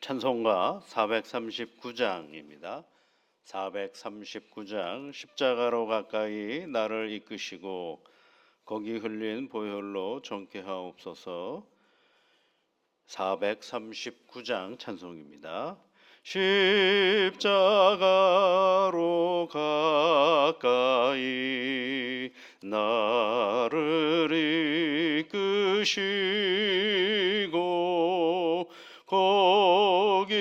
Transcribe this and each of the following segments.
찬송가 439장입니다. 439장 십자가로 가까이 나를 이끄시고 거기 흘린 보혈로 정케 하옵소서. 439장 찬송입니다. 십자가로 가까이 나를 이끄시고 거기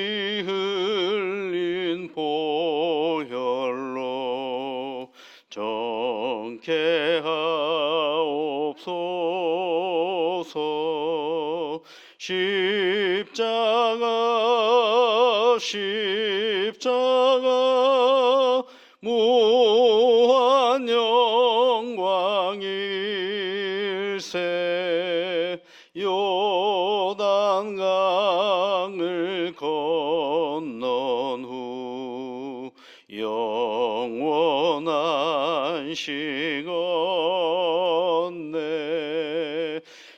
흘린 보혈로 정케 하옵소서. 십자가 무한 영광일세. 요단강을 건넌 후 영원한 시건네.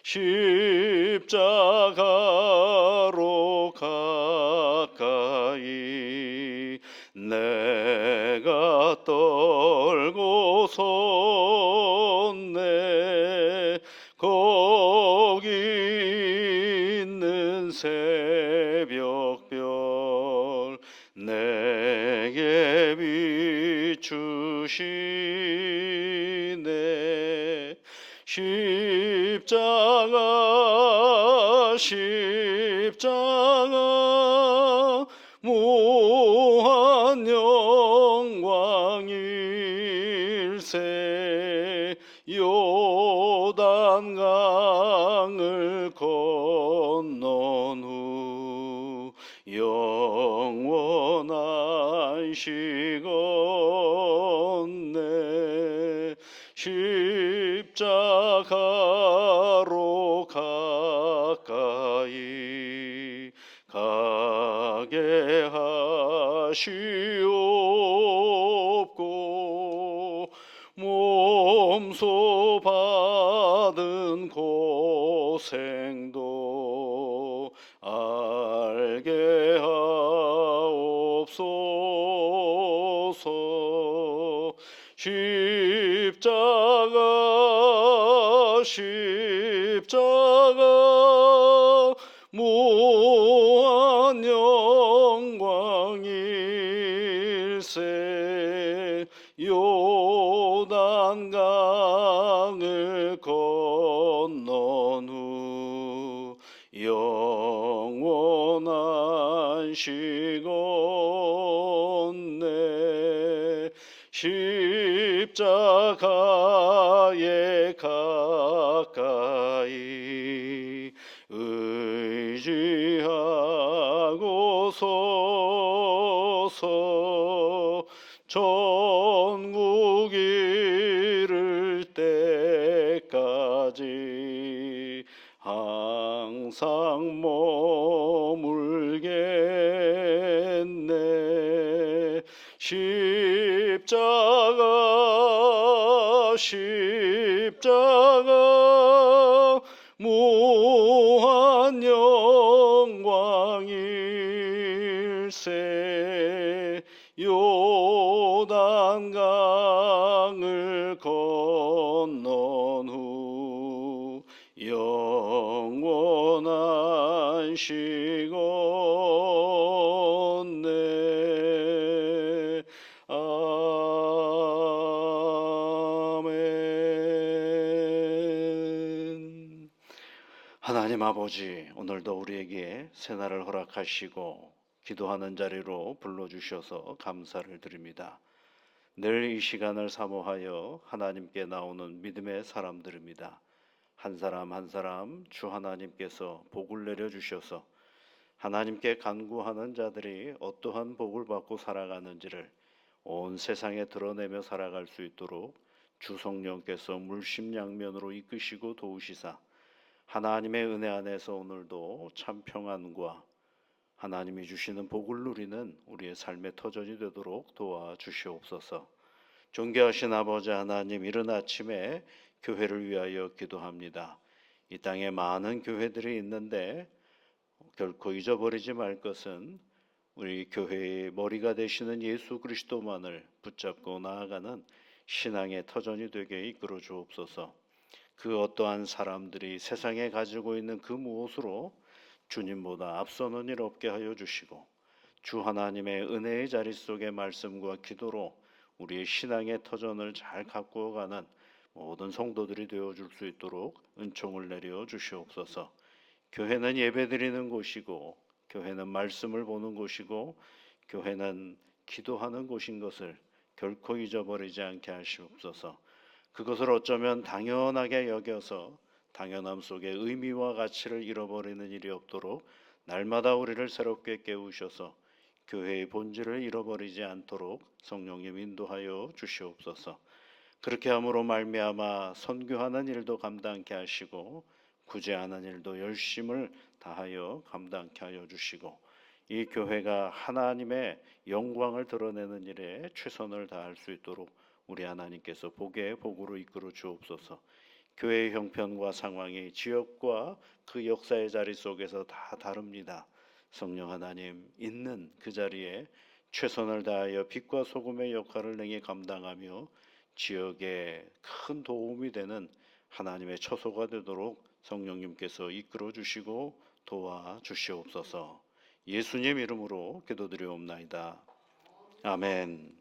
십자가로 가까이 내가 떨고 섰네. 거기 있는 새벽별 내게 비추시네. 십자가 무한 영광일세. 요단강을 건넌 후 영원한 시건네. 십자가로 가까이 가게 하시옵고 몸소 받은 고생도 알게 하옵소서. 십자가 무한 영광일세. 요단강을 건넌 후 영원한 시건네. 십자가에 가까이 의지하고 서서 천국 이를 때까지 항상 머물겠네. 십자가 무한 영광일세. 요단강을 건넌 후 영원한 시건네. 아멘. 하나님 아버지, 오늘도 우리에게 새날을 허락하시고 기도하는 자리로 불러주셔서 감사를 드립니다. 늘 이 시간을 사모하여 하나님께 나오는 믿음의 사람들입니다. 한 사람 한 사람 주 하나님께서 복을 내려주셔서 하나님께 간구하는 자들이 어떠한 복을 받고 살아가는지를 온 세상에 드러내며 살아갈 수 있도록 주 성령께서 물심양면으로 이끄시고 도우시사 하나님의 은혜 안에서 오늘도 참 평안과 하나님이 주시는 복을 누리는 우리의 삶의 터전이 되도록 도와주시옵소서. 존귀하신 아버지 하나님, 이른 아침에 교회를 위하여 기도합니다. 이 땅에 많은 교회들이 있는데 결코 잊어버리지 말 것은 우리 교회의 머리가 되시는 예수 그리스도만을 붙잡고 나아가는 신앙의 터전이 되게 이끌어 주옵소서. 그 어떠한 사람들이 세상에 가지고 있는 그 무엇으로 주님보다 앞서는 일 없게 하여 주시고, 주 하나님의 은혜의 자리 속의 말씀과 기도로 우리의 신앙의 터전을 잘 가꾸어가는 모든 성도들이 되어줄 수 있도록 은총을 내려 주시옵소서. 교회는 예배드리는 곳이고, 교회는 말씀을 보는 곳이고, 교회는 기도하는 곳인 것을 결코 잊어버리지 않게 하시옵소서. 그것을 어쩌면 당연하게 여겨서 당연함 속에 의미와 가치를 잃어버리는 일이 없도록 날마다 우리를 새롭게 깨우셔서 교회의 본질을 잃어버리지 않도록 성령님 인도하여 주시옵소서. 그렇게 함으로 말미암아 선교하는 일도 감당케 하시고 구제하는 일도 열심을 다하여 감당케 하여 주시고, 이 교회가 하나님의 영광을 드러내는 일에 최선을 다할 수 있도록 우리 하나님께서 복의 복으로 이끌어 주옵소서. 교회의 형편과 상황이 지역과 그 역사의 자리 속에서 다 다릅니다. 성령 하나님, 있는 그 자리에 최선을 다하여 빛과 소금의 역할을 능히 감당하며 지역에 큰 도움이 되는 하나님의 처소가 되도록 성령님께서 이끌어 주시고 도와 주시옵소서. 예수님 이름으로 기도드리옵나이다. 아멘.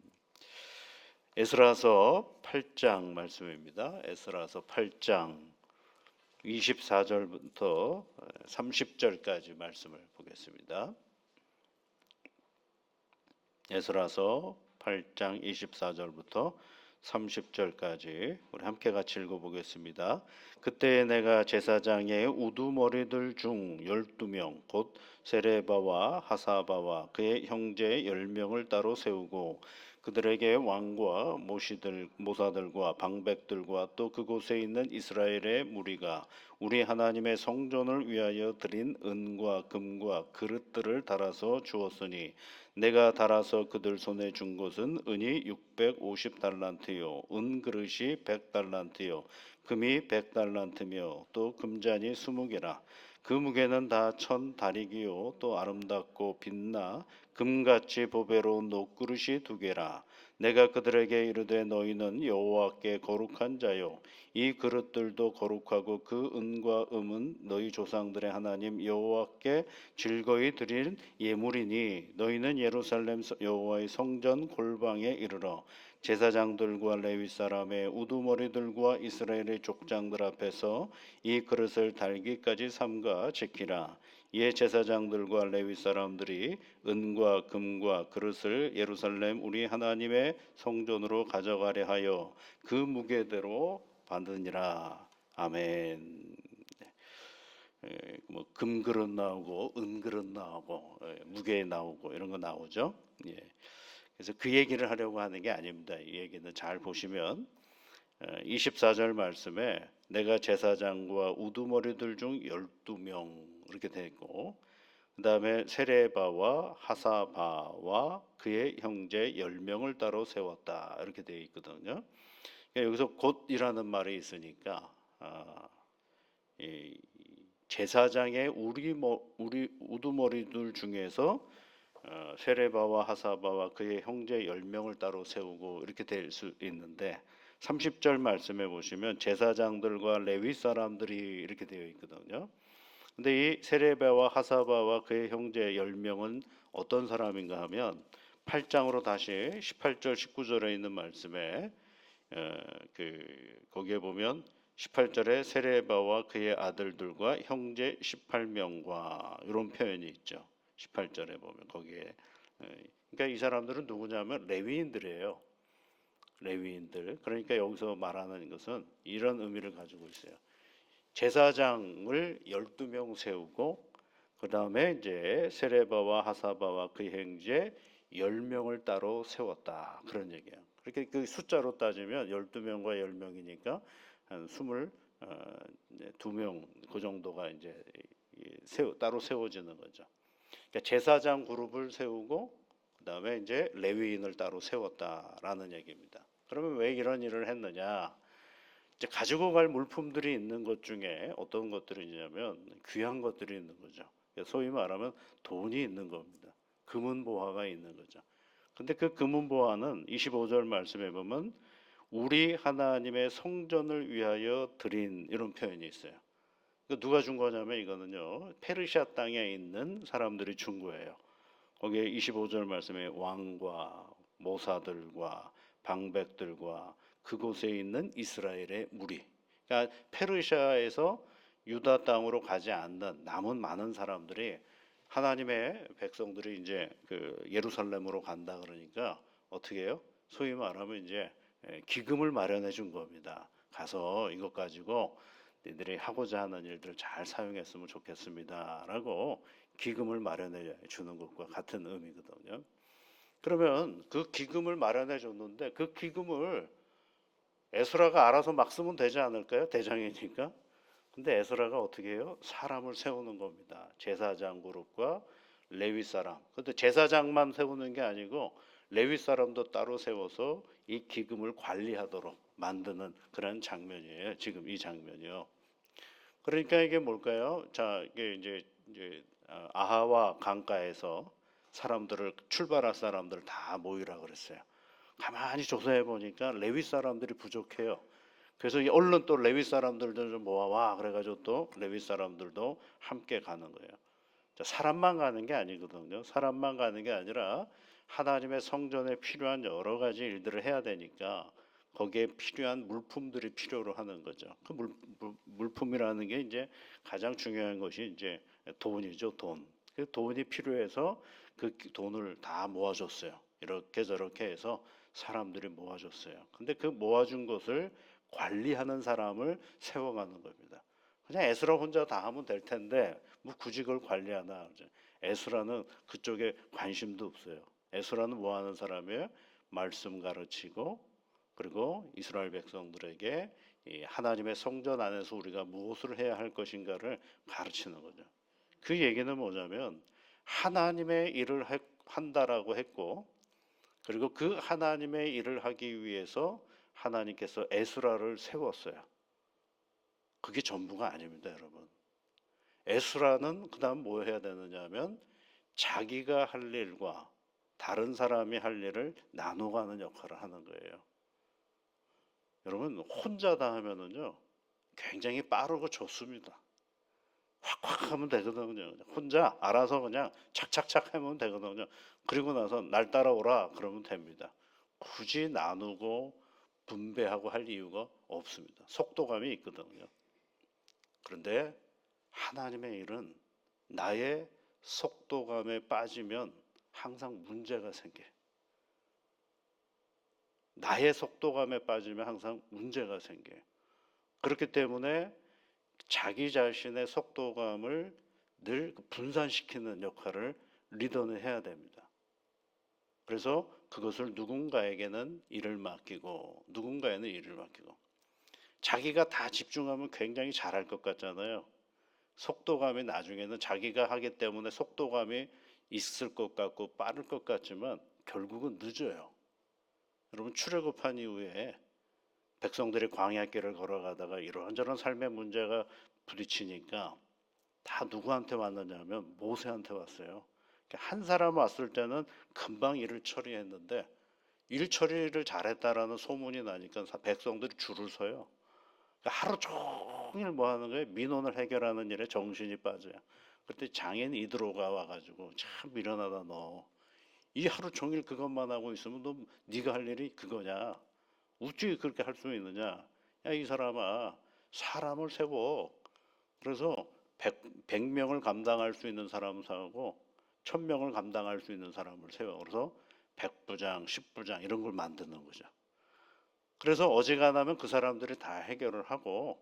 에스라서 8장 말씀입니다. 에스라서 8장 24절부터 30절까지 말씀을 보겠습니다. 에스라서 8장 24절부터 30절까지 우리 함께 같이 읽어보겠습니다. 그때 내가 제사장의 우두머리들 중 12명 곧 세레바와 하사바와 그의 형제 10명을 따로 세우고 그들에게 왕과 모사들과 방백들과 또 그곳에 있는 이스라엘의 무리가 우리 하나님의 성전을 위하여 드린 은과 금과 그릇들을 달아서 주었으니 내가 달아서 그들 손에 준 것은 은이 650달란트요 은그릇이 100달란트요 금이 100달란트며 또 금잔이 20개라. 그 무게는 다 1000다리기요 또 아름답고 빛나 금같이 보배로운 녹그릇이 2개라. 내가 그들에게 이르되 너희는 여호와께 거룩한 자요 이 그릇들도 거룩하고 그 은과 음은 너희 조상들의 하나님 여호와께 즐거이 드린 예물이니 너희는 예루살렘 여호와의 성전 골방에 이르러 제사장들과 레위 사람의 우두머리들과 이스라엘의 족장들 앞에서 이 그릇을 달기까지 삼가 지키라. 이에 제사장들과 레위 사람들이 은과 금과 그릇을 예루살렘 우리 하나님의 성전으로 가져가려 하여 그 무게대로 받으니라. 아멘. 뭐 금그릇 나오고 은그릇 나오고 무게 나오고 이런 거 나오죠. 예. 그래서 그 얘기를 하려고 하는 게 아닙니다. 이 얘기는 잘 보시면 24절 말씀에 내가 제사장과 우두머리들 중 12명 이렇게 되어 있고, 그 다음에 세레바와 하사바와 그의 형제 10명을 따로 세웠다 이렇게 되어 있거든요. 그러니까 여기서 곧이라는 말이 있으니까 이 제사장의 우리 우두머리들 중에서 세레바와 하사바와 그의 형제 10명을 따로 세우고 이렇게 될 수 있는데 30절 말씀해 보시면 제사장들과 레위 사람들이 이렇게 되어 있거든요. 근데 이 세레바와 하사바와 그의 형제 10명은 어떤 사람인가 하면 8장으로 다시 18절 19절에 있는 말씀에 거기에 보면 18절에 세레바와 그의 아들들과 형제 18명과 이런 표현이 있죠. 18절에 보면 거기에 그러니까 이 사람들은 누구냐면 레위인들이에요. 레위인들. 그러니까 여기서 말하는 것은 이런 의미를 가지고 있어요. 제사장을 12명 세우고 그 다음에 이제 세레바와 하사바와 그 형제 10명을 따로 세웠다. 그런 얘기예요. 그렇게 그 숫자로 따지면 12명과 10명이니까 한 22명 그 정도가 이제 따로 세워지는 거죠. 그러니까 제사장 그룹을 세우고 그 다음에 이제 레위인을 따로 세웠다라는 얘기입니다. 그러면 왜 이런 일을 했느냐? 이제 가지고 갈 물품들이 있는 것 중에 어떤 것들이 있냐면 귀한 것들이 있는 거죠. 소위 말하면 돈이 있는 겁니다. 금은보화가 있는 거죠. 근데 그 금은보화는 25절 말씀에 보면 우리 하나님의 성전을 위하여 드린 이런 표현이 있어요. 누가 준 거냐면 이거는요, 페르시아 땅에 있는 사람들이 준 거예요. 거기에 25절 말씀에 왕과 모사들과 방백들과 그곳에 있는 이스라엘의 무리, 그러니까 페르시아에서 유다 땅으로 가지 않는 남은 많은 사람들이 하나님의 백성들이 이제 그 예루살렘으로 간다 그러니까 어떻게 해요? 소위 말하면 이제 기금을 마련해 준 겁니다. 가서 이것 가지고 너희들이 하고자 하는 일들을 잘 사용했으면 좋겠습니다라고 기금을 마련해 주는 것과 같은 의미거든요. 그러면 그 기금을 마련해 줬는데 그 기금을 에스라가 알아서 막 쓰면 되지 않을까요? 대장이니까. 근데 에스라가 어떻게 해요? 사람을 세우는 겁니다. 제사장 그룹과 레위 사람. 근데 제사장만 세우는 게 아니고 레위 사람도 따로 세워서 이 기금을 관리하도록 만드는 그런 장면이에요. 지금 이 장면이요. 그러니까 이게 뭘까요? 자, 이게 이제 아하와 강가에서 사람들을 출발할 사람들을 다 모이라 그랬어요. 가만히 조사해 보니까 레위 사람들이 부족해요. 그래서 얼른 또 레위 사람들도 좀 모아와 그래가지고 또 레위 사람들도 함께 가는 거예요. 자, 사람만 가는 게 아니거든요. 사람만 가는 게 아니라 하나님의 성전에 필요한 여러 가지 일들을 해야 되니까 거기에 필요한 물품들이 필요로 하는 거죠. 그 물품이라는 게 이제 가장 중요한 것이 이제 돈이죠, 돈. 그 돈이 필요해서 그 돈을 다 모아줬어요. 이렇게 저렇게 해서 사람들이 모아줬어요. 근데 그 모아준 것을 관리하는 사람을 세워가는 겁니다. 그냥 에스라 혼자 다 하면 될 텐데 뭐 굳이 그걸 관리하나. 에스라는 그쪽에 관심도 없어요. 에스라는 뭐 하는 사람이에요? 말씀 가르치고 그리고 이스라엘 백성들에게 이 하나님의 성전 안에서 우리가 무엇을 해야 할 것인가를 가르치는 거죠. 그 얘기는 뭐냐면 하나님의 일을 한다라고 했고 그리고 그 하나님의 일을 하기 위해서 하나님께서 에스라를 세웠어요. 그게 전부가 아닙니다, 여러분. 에스라는 그다음 뭐 해야 되느냐 하면 자기가 할 일과 다른 사람이 할 일을 나눠가는 역할을 하는 거예요. 여러분 혼자다 하면은요 굉장히 빠르고 좋습니다. 확확 하면 되거든요. 혼자 알아서 그냥 착착착 하면 되거든요. 그리고 나서 날 따라오라 그러면 됩니다. 굳이 나누고 분배하고 할 이유가 없습니다. 속도감이 있거든요. 그런데 하나님의 일은 나의 속도감에 빠지면 항상 문제가 생겨. 나의 속도감에 빠지면 항상 문제가 생겨요. 그렇기 때문에 자기 자신의 속도감을 늘 분산시키는 역할을 리더는 해야 됩니다. 그래서 그것을 누군가에게는 일을 맡기고 누군가에는 일을 맡기고 자기가 다 집중하면 굉장히 잘할 것 같잖아요. 속도감이 나중에는 자기가 하기 때문에 속도감이 있을 것 같고 빠를 것 같지만 결국은 늦어요. 여러분 출애굽한 이후에 백성들이 광야길을 걸어가다가 이런저런 삶의 문제가 부딪히니까 다 누구한테 왔느냐면 모세한테 왔어요. 한 사람 왔을 때는 금방 일을 처리했는데 일 처리를 잘했다라는 소문이 나니까 백성들이 줄을 서요. 하루 종일 뭐 하는 거예요? 민원을 해결하는 일에 정신이 빠져요. 그때 장인 이드로가 와가지고 참 미련하다 너. 이 하루 종일 그것만 하고 있으면 너 네가 할 일이 그거냐? 어찌 그렇게 할 수 있느냐? 야, 이 사람아, 사람을 세워. 그래서 100명을 감당할 수 있는 사람을 세우고 1000명을 감당할 수 있는 사람을 세워. 그래서 100부장, 10부장 이런 걸 만드는 거죠. 그래서 어지간하면 그 사람들이 다 해결을 하고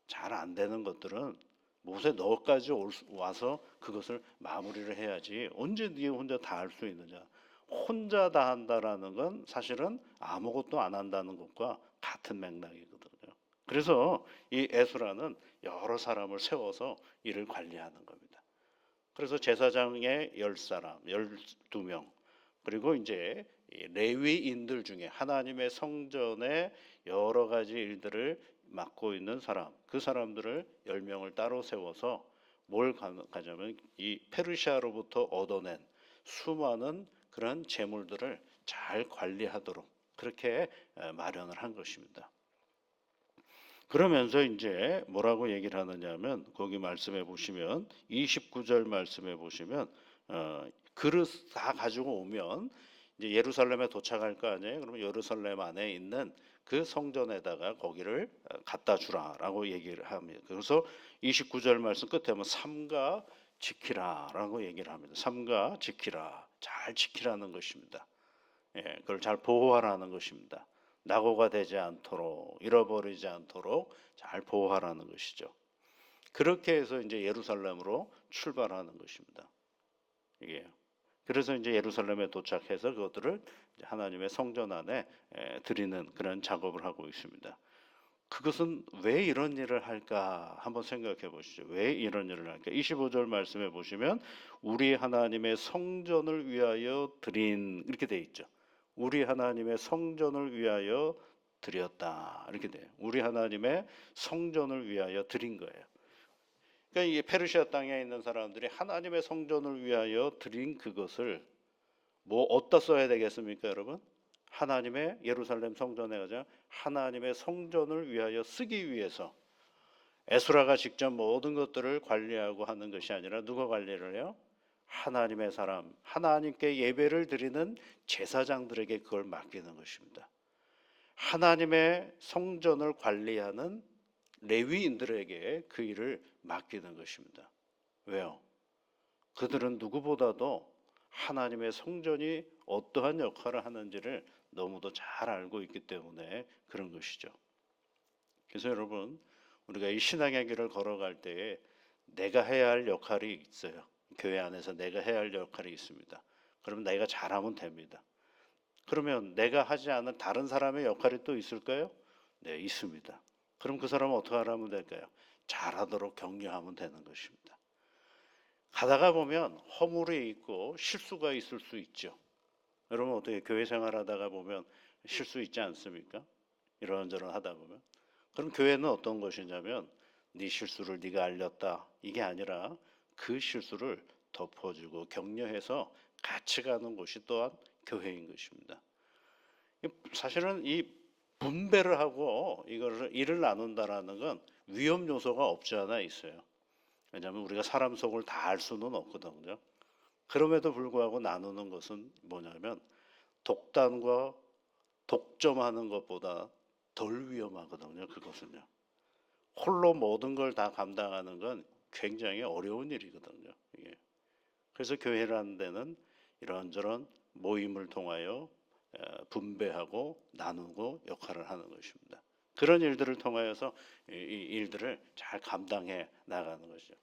잘 안 되는 것들은 못에 너까지 와서 그것을 마무리를 해야지 언제 네 혼자 다 할 수 있느냐. 혼자 다 한다라는 건 사실은 아무것도 안 한다는 것과 같은 맥락이거든요. 그래서 이 에스라는 여러 사람을 세워서 일을 관리하는 겁니다. 그래서 제사장의 10사람, 12명, 그리고 이제 레위인들 중에 하나님의 성전의 여러 가지 일들을 맡고 있는 사람, 그 사람들을 10명을 따로 세워서 뭘 가자면 이 페르시아로부터 얻어낸 수많은 그런 재물들을 잘 관리하도록 그렇게 마련을 한 것입니다. 그러면서 이제 뭐라고 얘기를 하느냐면 거기 말씀해 보시면 29절 말씀해 보시면 그릇 다 가지고 오면 이제 예루살렘에 도착할 거 아니에요. 그러면 예루살렘 안에 있는 그 성전에다가 거기를 갖다 주라라고 얘기를 합니다. 그래서 29절 말씀 끝에 보면 삼가 지키라라고 얘기를 합니다. 삼가 지키라, 잘 지키라는 것입니다. 예, 그걸 잘 보호하라는 것입니다. 낙오가 되지 않도록 잃어버리지 않도록 잘 보호하라는 것이죠. 그렇게 해서 이제 예루살렘으로 출발하는 것입니다. 이게 그래서 이제 예루살렘에 도착해서 그것들을 하나님의 성전 안에 드리는 그런 작업을 하고 있습니다. 그것은 왜 이런 일을 할까 한번 생각해 보시죠. 왜 이런 일을 할까? 25절 말씀해 보시면 우리 하나님의 성전을 위하여 드린 이렇게 돼 있죠. 우리 하나님의 성전을 위하여 드렸다 이렇게 돼요. 우리 하나님의 성전을 위하여 드린 거예요. 그러니까 이게 페르시아 땅에 있는 사람들이 하나님의 성전을 위하여 드린 그것을 뭐 어디다 써야 되겠습니까, 여러분? 하나님의 예루살렘 성전에 가자 하나님의 성전을 위하여 쓰기 위해서 에스라가 직접 모든 것들을 관리하고 하는 것이 아니라 누가 관리를 해요? 하나님의 사람, 하나님께 예배를 드리는 제사장들에게 그걸 맡기는 것입니다. 하나님의 성전을 관리하는 레위인들에게 그 일을 맡기는 것입니다. 왜요? 그들은 누구보다도 하나님의 성전이 어떠한 역할을 하는지를 너무도 잘 알고 있기 때문에 그런 것이죠. 그래서 여러분, 우리가 이 신앙의 길을 걸어갈 때에 내가 해야 할 역할이 있어요. 교회 안에서 내가 해야 할 역할이 있습니다. 그러면 내가 잘하면 됩니다. 그러면 내가 하지 않은 다른 사람의 역할이 또 있을까요? 네, 있습니다. 그럼 그 사람은 어떻게 하면 될까요? 잘하도록 격려하면 되는 것입니다. 가다가 보면 허물이 있고 실수가 있을 수 있죠. 여러분 어떻게 교회 생활하다가 보면 실수 있지 않습니까? 이런저런 하다 보면. 그럼 교회는 어떤 것이냐면 네 실수를 네가 알렸다 이게 아니라 그 실수를 덮어주고 격려해서 같이 가는 곳이 또한 교회인 것입니다. 사실은 이 분배를 하고 이거를 일을 나눈다라는 건 위험 요소가 없지 않아 있어요. 왜냐하면 우리가 사람 속을 다 알 수는 없거든요. 그럼에도 불구하고 나누는 것은 뭐냐면 독단과 독점하는 것보다 덜 위험하거든요. 그것은요. 홀로 모든 걸 다 감당하는 건 굉장히 어려운 일이거든요. 이게. 그래서 교회라는 데는 이런저런 모임을 통하여 분배하고 나누고 역할을 하는 것입니다. 그런 일들을 통하여서 이 일들을 잘 감당해 나가는 것이죠.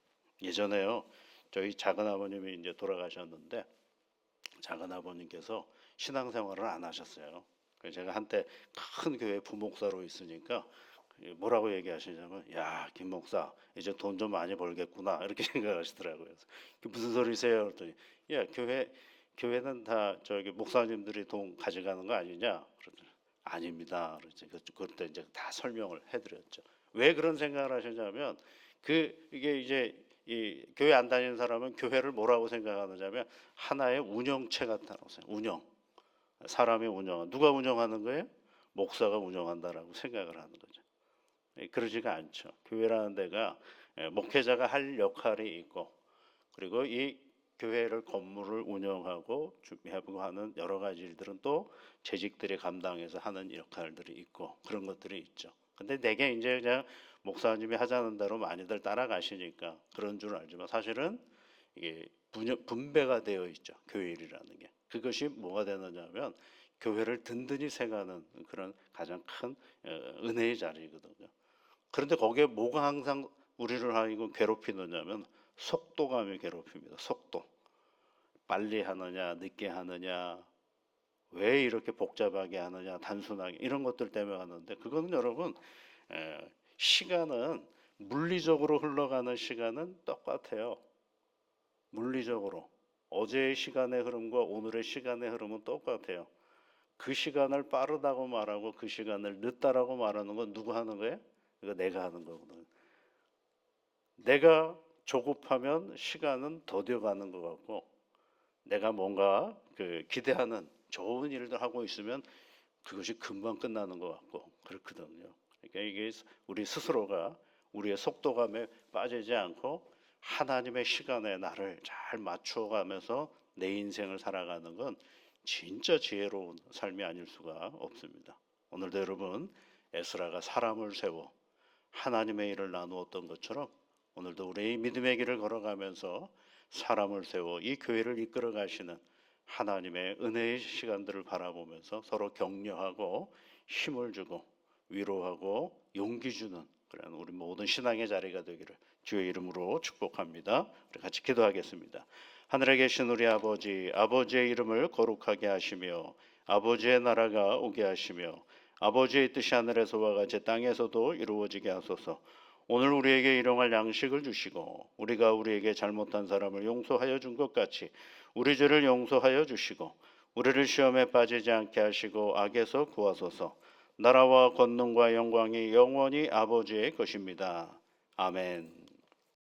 예전에요, 저희 작은 아버님이 이제 돌아가셨는데 작은 아버님께서 신앙생활을 안 하셨어요. 그래서 제가 한때 큰 교회 부목사로 있으니까 뭐라고 얘기하시냐면, 야, 김 목사 이제 돈 좀 많이 벌겠구나 이렇게 생각하시더라고요. 그래서 무슨 소리세요? 그랬더니, 야, 교회는 다 저기 목사님들이 돈 가져가는 거 아니냐? 그러더니 아닙니다. 그때 이제 다 설명을 해드렸죠. 왜 그런 생각을 하셨냐면 이게 이제 이 교회 안 다니는 사람은 교회를 뭐라고 생각하느냐면 하나의 운영체 같다고 생각. 운영. 사람이 운영. 누가 운영하는 거예요? 목사가 운영한다라고 생각을 하는 거죠. 그러지가 않죠. 교회라는 데가 목회자가 할 역할이 있고 그리고 이 교회를 건물을 운영하고 준비하고 하는 여러 가지 일들은 또 재직들이 감당해서 하는 역할들이 있고 그런 것들이 있죠. 근데 내게 이제 그냥 목사님이 하자는 대로 많이들 따라가시니까 그런 줄 알지만 사실은 이게 분배가 되어 있죠. 교회 일이라는 게. 그것이 뭐가 되느냐면 교회를 든든히 세가는 그런 가장 큰 은혜의 자리거든요. 그런데 거기에 뭐가 항상 우리를 하고 괴롭히느냐면 속도감이 괴롭힙니다. 속도. 빨리 하느냐, 늦게 하느냐, 왜 이렇게 복잡하게 하느냐, 단순하게 이런 것들 때문에 하는데 그거는 여러분 시간은 물리적으로 흘러가는 시간은 똑같아요. 물리적으로 어제의 시간의 흐름과 오늘의 시간의 흐름은 똑같아요. 그 시간을 빠르다고 말하고 그 시간을 늦다라고 말하는 건 누구 하는 거예요? 이거 내가 하는 거거든요. 내가 조급하면 시간은 더뎌가는 것 같고, 내가 뭔가 기대하는 좋은 일들 하고 있으면 그것이 금방 끝나는 것 같고 그렇거든요. 그러니까 이게 우리 스스로가 우리의 속도감에 빠지지 않고 하나님의 시간에 나를 잘 맞추어가면서 내 인생을 살아가는 건 진짜 지혜로운 삶이 아닐 수가 없습니다. 오늘도 여러분, 에스라가 사람을 세워 하나님의 일을 나누었던 것처럼 오늘도 우리의 믿음의 길을 걸어가면서 사람을 세워 이 교회를 이끌어 가시는 하나님의 은혜의 시간들을 바라보면서 서로 격려하고 힘을 주고 위로하고 용기 주는 그런 우리 모든 신앙의 자리가 되기를 주의 이름으로 축복합니다. 우리 같이 기도하겠습니다. 하늘에 계신 우리 아버지, 아버지의 이름을 거룩하게 하시며 아버지의 나라가 오게 하시며 아버지의 뜻이 하늘에서와 같이 땅에서도 이루어지게 하소서. 오늘 우리에게 일용할 양식을 주시고 우리가 우리에게 잘못한 사람을 용서하여 준 것 같이 우리 죄를 용서하여 주시고 우리를 시험에 빠지지 않게 하시고 악에서 구하소서. 나라와 권능과 영광이 영원히 아버지의 것입니다. 아멘.